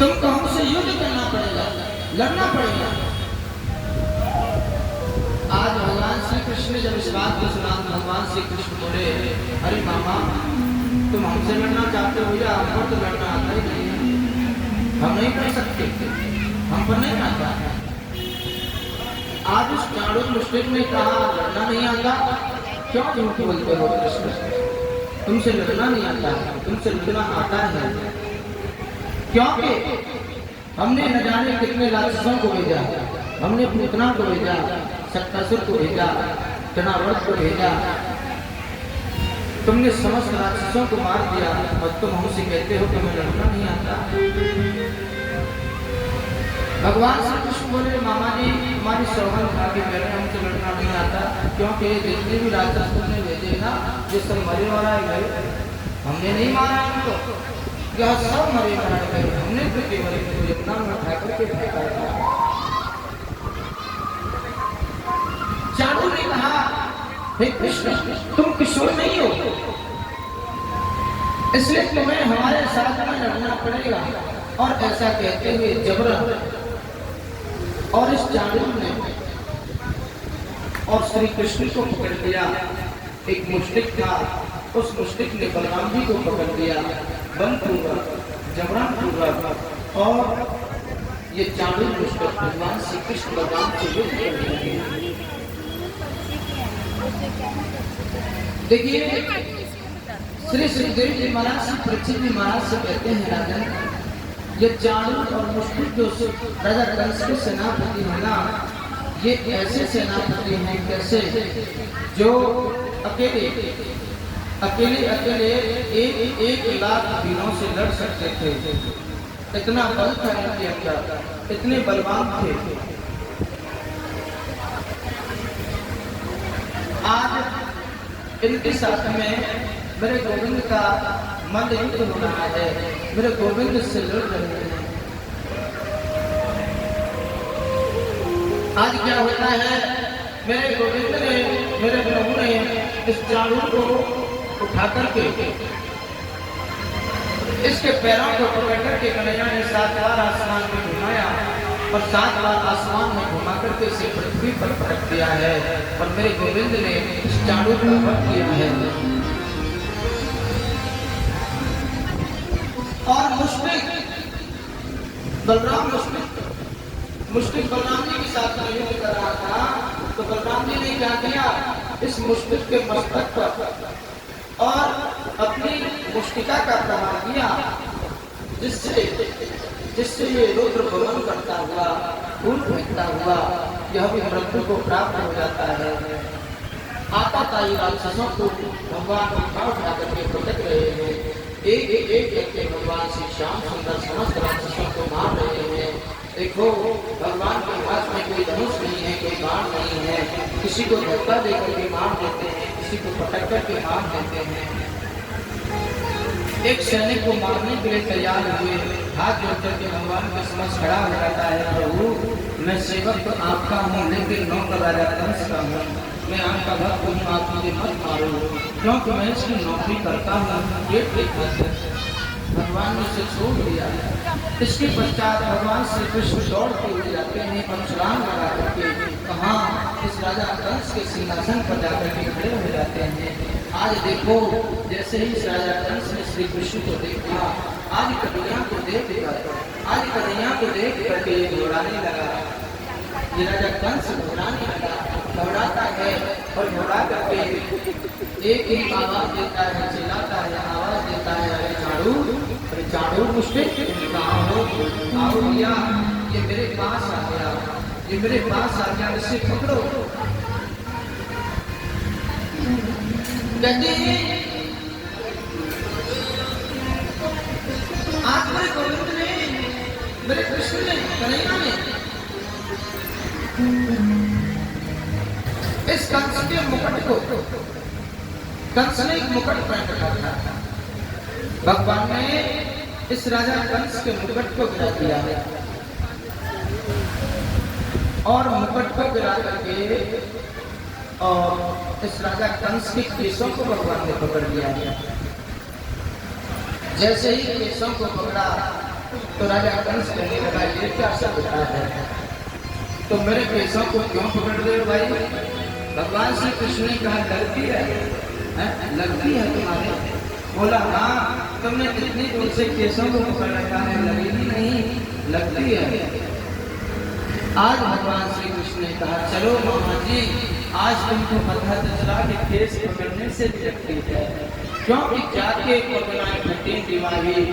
तुमको हमसे युद्ध करना पड़ेगा, लड़ना पड़ेगा। आज भगवान श्री कृष्ण जब इस बात को सुना, भगवान श्री कृष्ण बोले, अरे मामा तुम हमसे लड़ना चाहते हो या हमको तो लड़ना आता ही नहीं है, हम नहीं कर सकते, हम पर नहीं आता। आज उस चाणूर मुश्किल ने कहा लड़ना नहीं आता, क्यों झूठ बोलते हो कृष्ण, तुमसे लड़ना नहीं आता, तुमसे लड़ना आता है। क्योंकि हमने न जाने कितने राक्षसों को भेजा, हमने पूतना को भेजा, सत्तासुर को भेजा, चनावर्त को भेजा, तुमने समस्त राक्षसों को मार दिया और तुम हमसे कहते हो कि हमें लड़ना नहीं आता। भगवान श्री कृष्ण बोले, मामा जी हमारी सौगंध खा के कह रहे हैं हमसे लड़ना नहीं आता, क्योंकि जितने भी राक्षस तुमने भेजे ना ये सब मरे मराए गए, हमने नहीं मारा उनको, यह सब मरे मराए गए, हमने तो केवल यमुना में उठा करके फेंका था। चाणूर ने कहा, हे कृष्ण तुम किशोर नहीं हो, इसलिए तुम्हें हमारे साथ में लड़ना पड़ेगा। और ऐसा कहते हुए जबरन और इस चाणूर ने और श्री कृष्ण को पकड़ लिया। एक मुश्तिक था, उस मुश्तिक ने बलराम जी को पकड़ लिया, बलपूर्वक जबरन पूर्वक, और ये चाणूर मुश्तिक भगवान श्री कृष्ण बलराम से युद्ध करने लगे। देखिए श्री सुखदेव जी महाराज श्री परीक्षित जी महाराज से कहते हैं, राजन ये चाणूर और मुश्तिक जो राजा कंस के सेनापति है ना, ये ऐसे सेनापति हैं कैसे जो अकेले एक लाख वीरों से लड़ सकते थे, इतना बल था इनके अंदर, इतने बलवान थे। आज इनके साथ में मेरे गोविंद का मल्ल युद्ध हो रहा है, मेरे गोविंद से लड़ रहे हैं। आज क्या होता है, मेरे गोविंद ने, मेरे प्रभु ने इस चाणूर को उठा करके इसके पैरों को पकड़ करके कन्हैया ने 7 बार आसमान में घुमाया और 7 बार आसमान में घुमा करके इसे पृथ्वी पर पटक दिया है, और मेरे गोविंद ने इस चाणूर का वध किया है। और मुश्तिक बलराम मुश्तिक बलराम जी के साथ युद्ध कर रहा था, तो बलराम जी ने क्या किया, इस मुश्तिक के मस्तक पर और अपनी मुष्टिका का प्रहार किया, जिससे ये रुद्र भवन करता हुआ, फूल फेंकता हुआ यह भी मृत्यु को प्राप्त हो जाता है। आता ताई राक्षसों को भगवान उठा करके पटक रहे हैं, एक करके भगवान श्री श्याम सुंदर समस्त राक्षसों को मार रहे हैं। देखो भगवान के हाथ में कोई धनुष नहीं है, कोई बाण नहीं है, किसी को धक्का देकर के मार देते हैं, किसी को पटक करके मार देते हैं। एक सैनिक को मारने के लिए तैयार हुए, हाथ जोड़ करके भगवान के समक्ष खड़ा हो जाता है, प्रभु मैं सेवक तो आपका हूँ, लेकिन नौकर राजा कंस का हूँ, मैं आपका भक्त हूँ, आप मुझे मत मारो, क्योंकि मैं इसकी नौकरी करता हूँ पेट के खातिर। भगवान ने उसे छोड़ दिया। इसके पश्चात भगवान श्री कृष्ण दौड़ते हुए जाते हैं, परशुराम लगा करके कहाँ इस राजा कंस के सिंहासन पर जाकर के खड़े हो जाते हैं। आज देखो जैसे ही इस राजा कंस ने श्री कृष्ण को देखा, आज कन्हैया को देख करके ये घबराने लगा। ये राजा कंस घबराने लगा, घबराता है और घबरा करके एक ही आवाज देता है, चिल्लाता है, आवाज देता है, अरे चाणूर मुश्तिक कहाँ हो, आओ भैया, ये मेरे पास आ गया, ये मेरे पास आ गया, इसे पकड़ो। कहते हैं आज मेरे गोविंद ने, मेरे कृष्ण ने, कन्हैया ने इस कंस के मुकुट को, कंस ने एक मुकुट पहन रखा था, भगवान ने इस राजा कंस के मुकुट को गिरा दिया है, और मुकुट को गिरा करके और इस राजा कंस के केशों को भगवान ने पकड़ लिया है। जैसे ही केशों को पकड़ा तो राजा कंस कहने लगा ये क्या सभ्यता है, तो मेरे केसों को क्यों पकड़ रहे हो भाई? भगवान श्री कृष्ण ने कहा लगती है, लगती है तुम्हारे? बोला हाँ, तुमने इतनी दूर से केसों को पकड़ रखा है, लगेगी नहीं? लगती है। आज भगवान श्री कृष्ण ने कहा चलो मामा जी, आज तुमको पता चला कि केस पकड़ने से भी लगती है, क्योंकि जाके पकड़ाएं फटी दिवाली,